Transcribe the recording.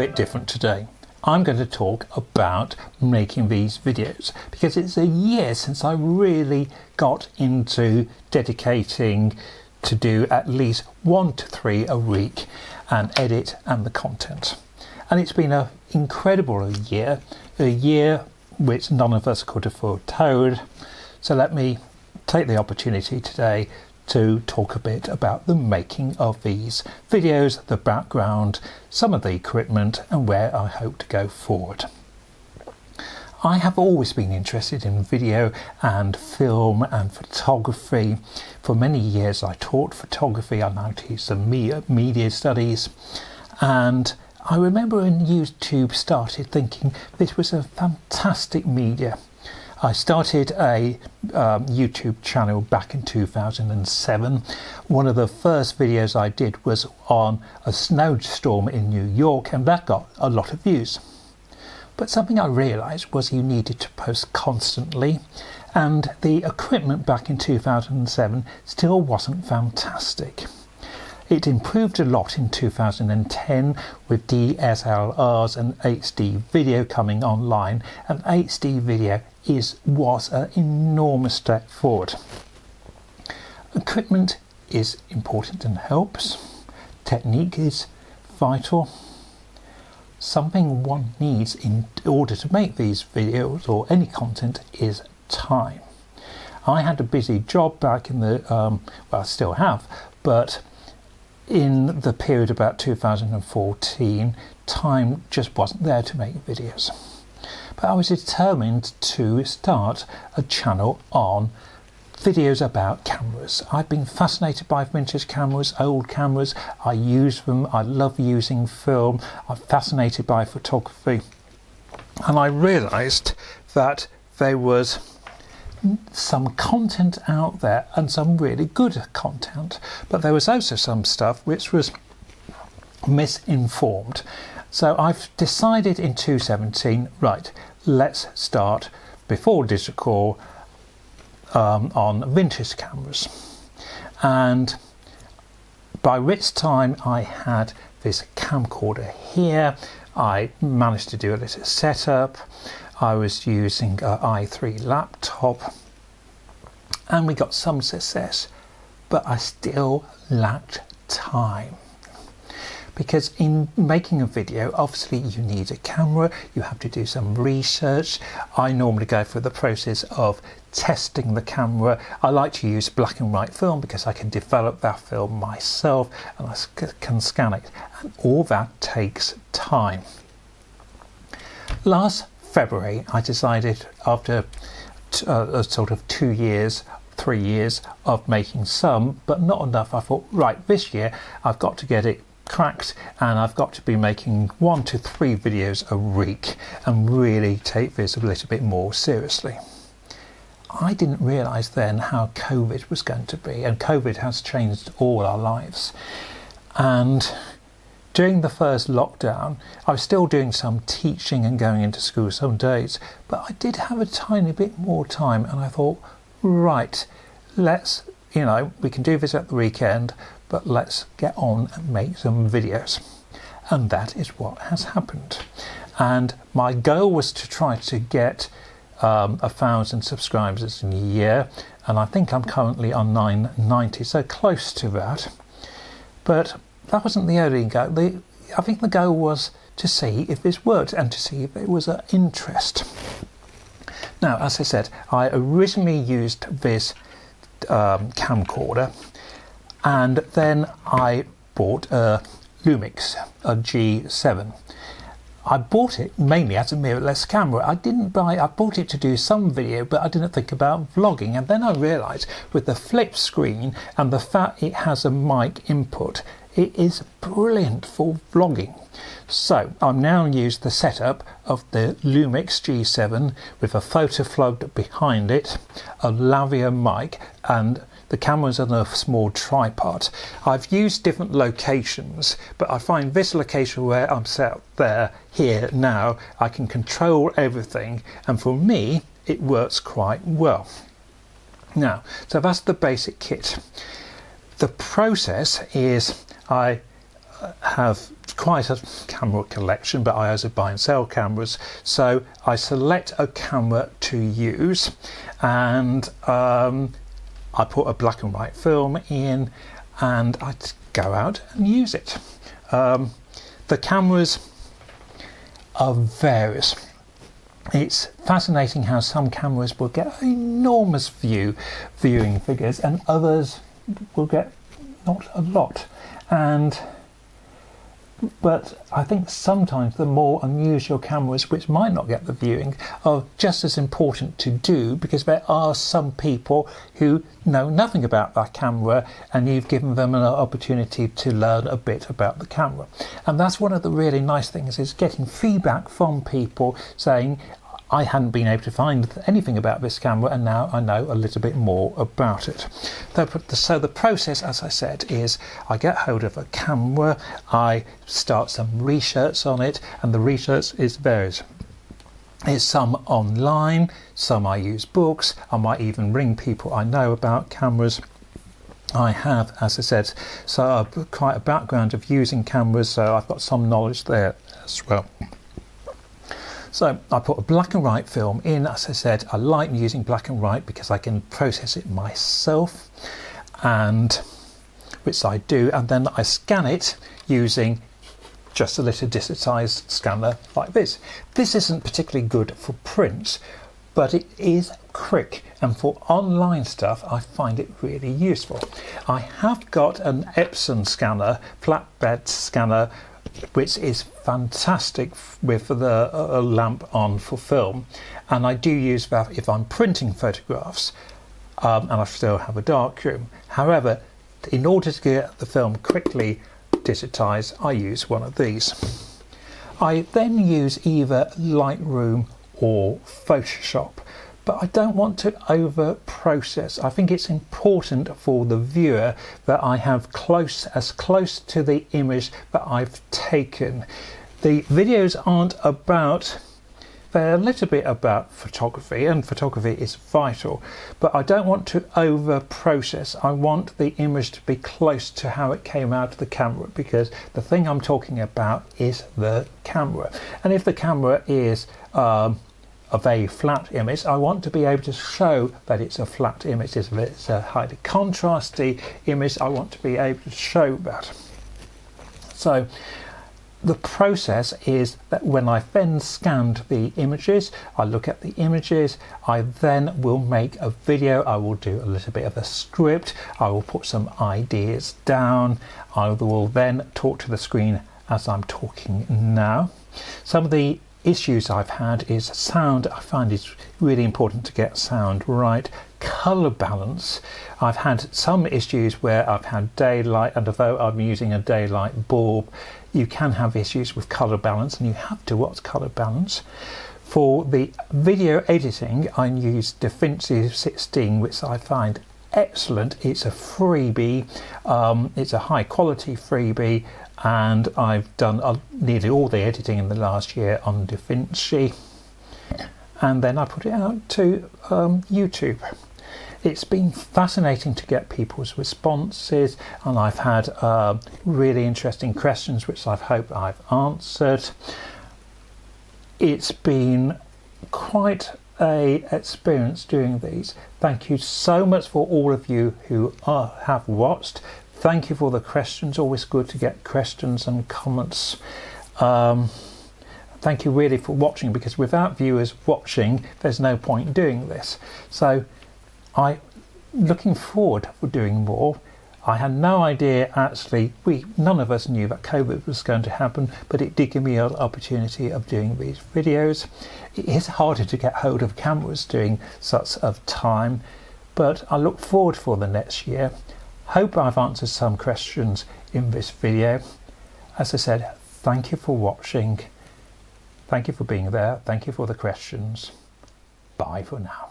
bit different today. I'm going to talk about making these videos because it's a year since I really got into dedicating to do at least 1 to 3 a week and edit and the content. And it's been an incredible year, a year which none of us could have foretold. So let me take the opportunity today to talk a bit about the making of these videos, the background, some of the equipment and where I hope to go forward. I have always been interested in video and film and photography. For many years I taught photography, I now teach some media studies, and I remember when YouTube started thinking this was a fantastic media. I started a YouTube channel back in 2007. One of the first videos I did was on a snowstorm in New York, and that got a lot of views. But something I realised was you needed to post constantly, and the equipment back in 2007 still wasn't fantastic. It improved a lot in 2010 with DSLRs and HD video coming online, and HD video was an enormous step forward. Equipment is important and helps. Technique is vital. Something one needs in order to make these videos or any content is time. I had a busy job back in the, well, I still have, but in the period about 2014, time just wasn't there to make videos. But I was determined to start a channel on videos about cameras. I've been fascinated by vintage cameras, old cameras. I use them. I love using film. I'm fascinated by photography. And I realised that there was some content out there and some really good content, but there was also some stuff which was misinformed. So I've decided in 2017, right, let's start before digital on vintage cameras. And by which time I had this camcorder here. I managed to do a little setup. I was using an i3 laptop and we got some success, but I still lacked time. Because in making a video, obviously you need a camera, you have to do some research. I normally go through the process of testing the camera. I like to use black and white film because I can develop that film myself and I can scan it, and all that takes time. Last February I decided, after a sort of 2 years, 3 years of making some but not enough, I thought, right, this year I've got to get it cracked and I've got to be making 1 to 3 videos a week and really take this a little bit more seriously. I didn't realise then how COVID was going to be, and COVID has changed all our lives. And during the first lockdown, I was still doing some teaching and going into school some days, but I did have a tiny bit more time, and I thought, right, let's, we can do this at the weekend, but let's get on and make some videos. And that is what has happened. And my goal was to try to get 1,000 subscribers in a year, and I think I'm currently on 990, so close to that. But that wasn't the only goal. I think the goal was to see if this worked and to see if it was an interest. Now, as I said, I originally used this camcorder, and then I bought a Lumix, a G7. I bought it mainly as a mirrorless camera. I bought it to do some video, but I didn't think about vlogging. And then I realised with the flip screen and the fact it has a mic input, it is brilliant for vlogging. So I've now used the setup of the Lumix G7 with a PhotoFlug behind it, a lavalier mic, and the camera's on a small tripod. I've used different locations, but I find this location where I'm sat there, here, now, I can control everything, and for me, it works quite well. Now, so that's the basic kit. The process is I have quite a camera collection, but I also buy and sell cameras. So I select a camera to use, and I put a black and white film in, and I go out and use it. The cameras are various. It's fascinating how some cameras will get enormous viewing figures, and others will get not a lot. But I think sometimes the more unusual cameras, which might not get the viewing, are just as important to do, because there are some people who know nothing about that camera, and you've given them an opportunity to learn a bit about the camera. And that's one of the really nice things, is getting feedback from people saying, I hadn't been able to find anything about this camera, and now I know a little bit more about it. So the process, as I said, is I get hold of a camera, I start some research on it, and the research is various. It's some online, some I use books, I might even ring people I know about cameras. I have, as I said, so quite a background of using cameras, so I've got some knowledge there as well. So I put a black and white film in. As I said, I like using black and white because I can process it myself, and which I do, and then I scan it using just a little digitized scanner like this. This isn't particularly good for print, but it is quick, and for online stuff I find it really useful. I have got an Epson scanner, flatbed scanner, which is fantastic with the lamp on for film, and I do use that if I'm printing photographs, and I still have a darkroom. However, in order to get the film quickly digitized, I use one of these. I then use either Lightroom or Photoshop, but I don't want to over process. I think it's important for the viewer that I have as close to the image that I've taken. The videos aren't about, they're a little bit about photography, and photography is vital, but I don't want to over process. I want the image to be close to how it came out of the camera, because the thing I'm talking about is the camera. And if the camera is a very flat image, I want to be able to show that it's a flat image. If it's a highly contrasty image, I want to be able to show that. So the process is that when I've then scanned the images, I look at the images, I then will make a video, I will do a little bit of a script, I will put some ideas down, I will then talk to the screen as I'm talking now. Some of the issues I've had is sound. I find it's really important to get sound right. Colour balance. I've had some issues where I've had daylight, and although I'm using a daylight bulb, you can have issues with colour balance, and you have to watch colour balance. For the video editing, I use DaVinci 16, which I find excellent. It's a freebie, it's a high quality freebie, and I've done nearly all the editing in the last year on DaVinci, and then I put it out to YouTube. It's been fascinating to get people's responses, and I've had really interesting questions which I hope I've answered. It's been quite an experience doing these. Thank you so much for all of you who have watched. Thank you for the questions. Always good to get questions and comments. Thank you really for watching, because without viewers watching, there's no point doing this. So I'm looking forward for doing more. I had no idea, actually, none of us knew that COVID was going to happen, but it did give me an opportunity of doing these videos. It is harder to get hold of cameras during such a time, but I look forward for the next year. Hope I've answered some questions in this video. As I said, thank you for watching. Thank you for being there. Thank you for the questions. Bye for now.